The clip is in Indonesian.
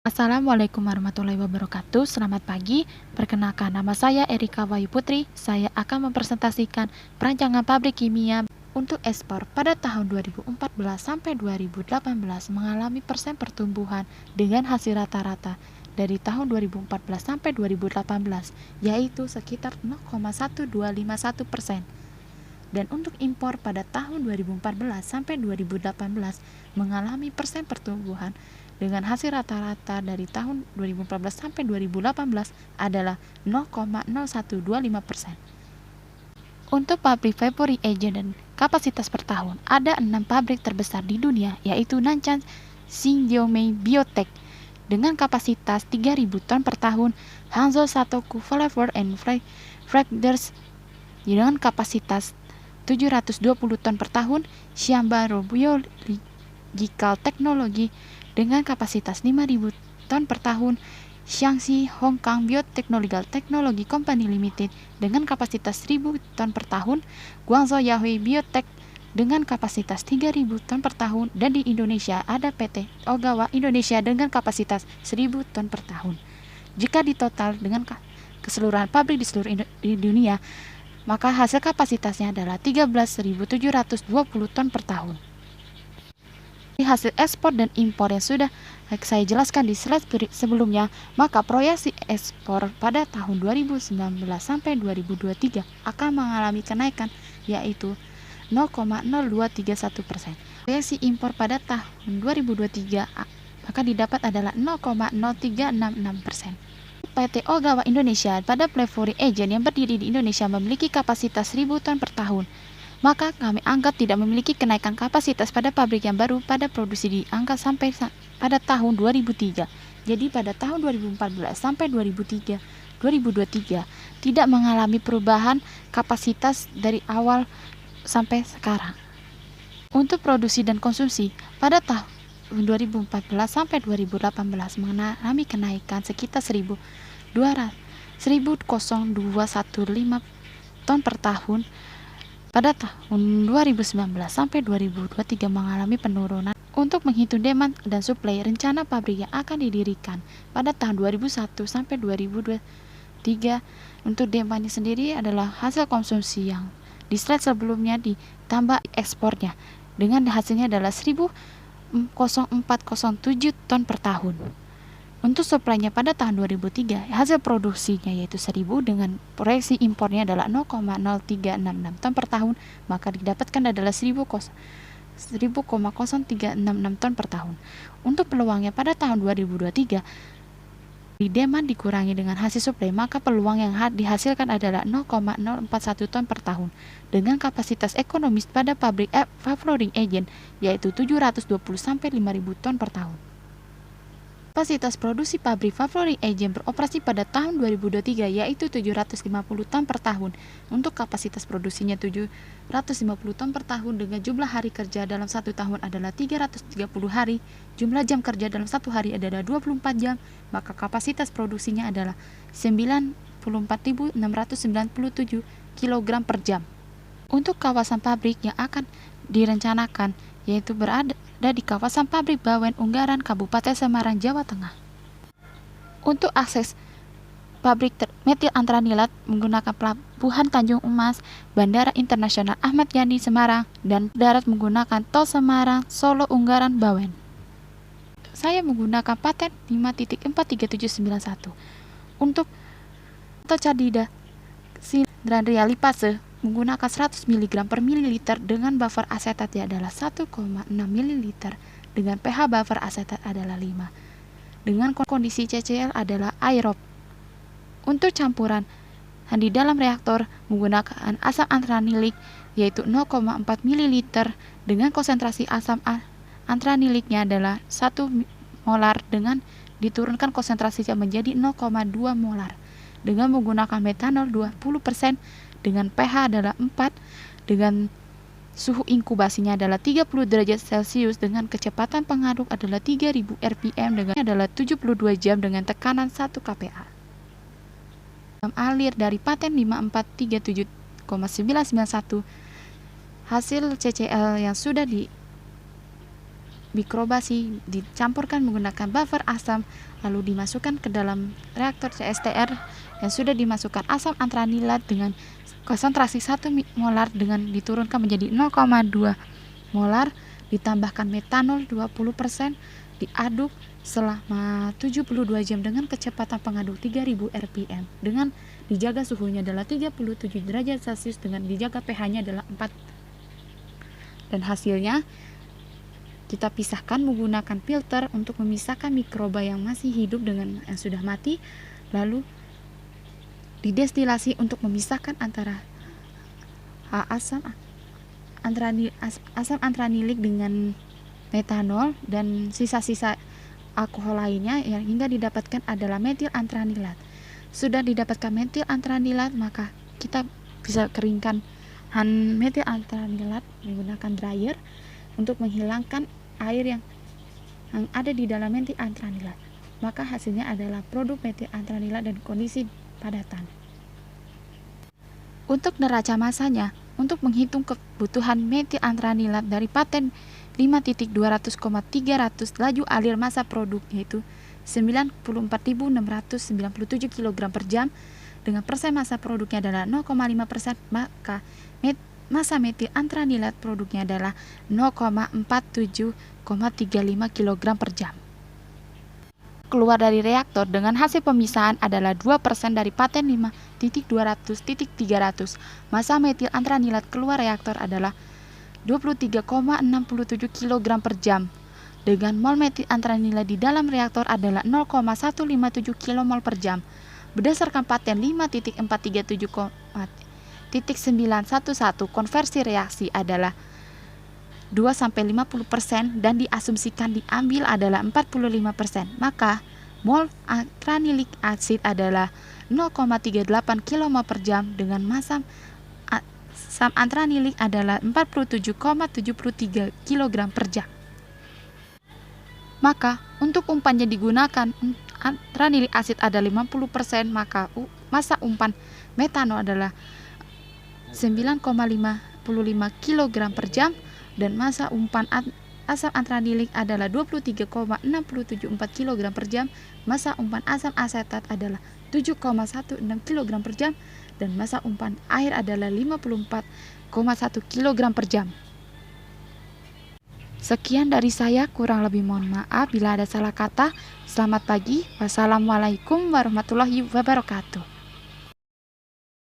Assalamualaikum warahmatullahi wabarakatuh. Selamat pagi. Perkenalkan, nama saya Erika Wayu Putri. Saya akan mempresentasikan perancangan pabrik kimia untuk ekspor pada tahun 2014 sampai 2018 mengalami persen pertumbuhan dengan hasil rata-rata dari tahun 2014 sampai 2018, yaitu sekitar 0,1251%. Dan untuk impor pada tahun 2014 sampai 2018 mengalami persen pertumbuhan dengan hasil rata-rata dari tahun 2014 sampai 2018 adalah 0,0125%. Untuk pabrik February Agent dan kapasitas per tahun, ada 6 pabrik terbesar di dunia, yaitu Nanshan Xinjiang Biotech dengan kapasitas 3.000 ton per tahun, Hangzhou Satoku Flavor and Fragrance dengan kapasitas 720 ton per tahun, Xianbao Biological Technology dengan kapasitas 5.000 ton per tahun, Shaanxi Hongkong Biotechnological Technology Company Limited dengan kapasitas 1.000 ton per tahun, Guangzhou Yahui Biotech dengan kapasitas 3.000 ton per tahun, dan di Indonesia ada PT Ogawa Indonesia dengan kapasitas 1.000 ton per tahun. Jika ditotal dengan keseluruhan pabrik di seluruh dunia, maka hasil kapasitasnya adalah 13.720 ton per tahun. Hasil ekspor dan impor yang sudah saya jelaskan di slide sebelumnya, maka proyeksi ekspor pada tahun 2019 sampai 2023 akan mengalami kenaikan, yaitu 0,0231%. Proyeksi impor pada tahun 2023 maka didapat adalah 0,0366%. PT Ogawa Indonesia pada February Agent yang berdiri di Indonesia memiliki kapasitas 1.000 ton per tahun. Maka kami anggap tidak memiliki kenaikan kapasitas pada pabrik yang baru pada produksi diangkat sampai pada tahun 2003. Jadi pada tahun 2014 sampai 2023 tidak mengalami perubahan kapasitas dari awal sampai sekarang. Untuk produksi dan konsumsi pada tahun 2014 sampai 2018 mengalami kenaikan sekitar 1.00215 ton per tahun. Pada tahun 2019 sampai 2023 mengalami penurunan. Untuk menghitung demand dan supply, rencana pabrik yang akan didirikan pada tahun 2001 sampai 2023 untuk demandnya sendiri adalah hasil konsumsi yang di slide sebelumnya ditambah ekspornya, dengan hasilnya adalah 1.0407 ton per tahun. Untuk supply-nya pada tahun 2003, hasil produksinya yaitu 1.000 dengan proyeksi impornya adalah 0,0366 ton per tahun, maka didapatkan adalah 1.0,0366 ton per tahun. Untuk peluangnya pada tahun 2023, di demand dikurangi dengan hasil supply, maka peluang yang dihasilkan adalah 0,041 ton per tahun dengan kapasitas ekonomis pada pabrik February Agent yaitu 720 sampai 5.000 ton per tahun. Kapasitas produksi pabrik February Agent beroperasi pada tahun 2023 yaitu 750 ton per tahun. Untuk kapasitas produksinya 750 ton per tahun dengan jumlah hari kerja dalam satu tahun adalah 330 hari, jumlah jam kerja dalam satu hari adalah 24 jam, maka kapasitas produksinya adalah 94.697 kg per jam. Untuk kawasan pabrik yang akan direncanakan yaitu berada di kawasan pabrik Bawen, Unggaran, Kabupaten Semarang, Jawa Tengah. Untuk akses pabrik metil antranilat menggunakan pelabuhan Tanjung Emas, Bandara Internasional Ahmad Yani Semarang, dan darat menggunakan tol Semarang, Solo, Unggaran, Bawen. Saya menggunakan paten 5.43791. Untuk Tocadida Sindrandria lipase menggunakan 100 mg per mililiter dengan buffer asetat adalah 1,6 ml dengan pH buffer asetat adalah 5 dengan kondisi CCl adalah aerob. Untuk campuran di dalam reaktor menggunakan asam antranilik yaitu 0,4 ml dengan konsentrasi asam antraniliknya adalah 1 molar dengan diturunkan konsentrasinya menjadi 0,2 molar dengan menggunakan metanol 20% dengan pH adalah 4 dengan suhu inkubasinya adalah 30 derajat Celcius dengan kecepatan pengaduk adalah 3000 rpm dengan adalah 72 jam dengan tekanan 1 kPa. Alir dari paten 5.437,991 hasil CCl yang sudah mikrobasi dicampurkan menggunakan buffer asam, lalu dimasukkan ke dalam reaktor CSTR yang sudah dimasukkan asam antranilat dengan konsentrasi 1 molar dengan diturunkan menjadi 0,2 molar, ditambahkan metanol 20%, diaduk selama 72 jam dengan kecepatan pengaduk 3000 rpm dengan dijaga suhunya adalah 37 derajat Celcius dengan dijaga pH-nya adalah 4. Dan hasilnya kita pisahkan menggunakan filter untuk memisahkan mikroba yang masih hidup dengan yang sudah mati, lalu didestilasi untuk memisahkan antara asam antranilik dengan metanol dan sisa-sisa alkohol lainnya yang hingga didapatkan adalah metil antranilat. Sudah didapatkan metil antranilat, maka kita bisa keringkan metil antranilat menggunakan dryer untuk menghilangkan air yang ada di dalam metil antranilat. Maka hasilnya adalah produk metil antranilat dan kondisi padatan. Untuk neraca masanya, untuk menghitung kebutuhan metil antranilat dari paten 5.200,300 laju alir massa produk yaitu 94.697 kg per jam dengan persen massa produknya adalah 0,5%, maka massa metil antranilat produknya adalah 0,47,35 kg per jam. Keluar dari reaktor dengan hasil pemisahan adalah 2% dari paten 5.200.300. Massa metil antranilat keluar reaktor adalah 23,67 kg per jam. Dengan mol metil antranilat di dalam reaktor adalah 0,157 kmol per jam. Berdasarkan paten 5.437,911 konversi reaksi adalah 2-50% dan diasumsikan diambil adalah 45%, maka mol antranilik acid adalah 0,38 kmol per jam dengan massa asam antranilik adalah 47,73 kg per jam. Maka untuk umpannya digunakan antranilik acid ada 50%, maka massa umpan metanol adalah 9,55 kg per jam dan massa umpan asam antranilik adalah 23,674 kg per jam, massa umpan asam asetat adalah 7,16 kg per jam dan massa umpan air adalah 54,1 kg per jam. Sekian dari saya, kurang lebih mohon maaf bila ada salah kata. Selamat pagi, wassalamualaikum warahmatullahi wabarakatuh.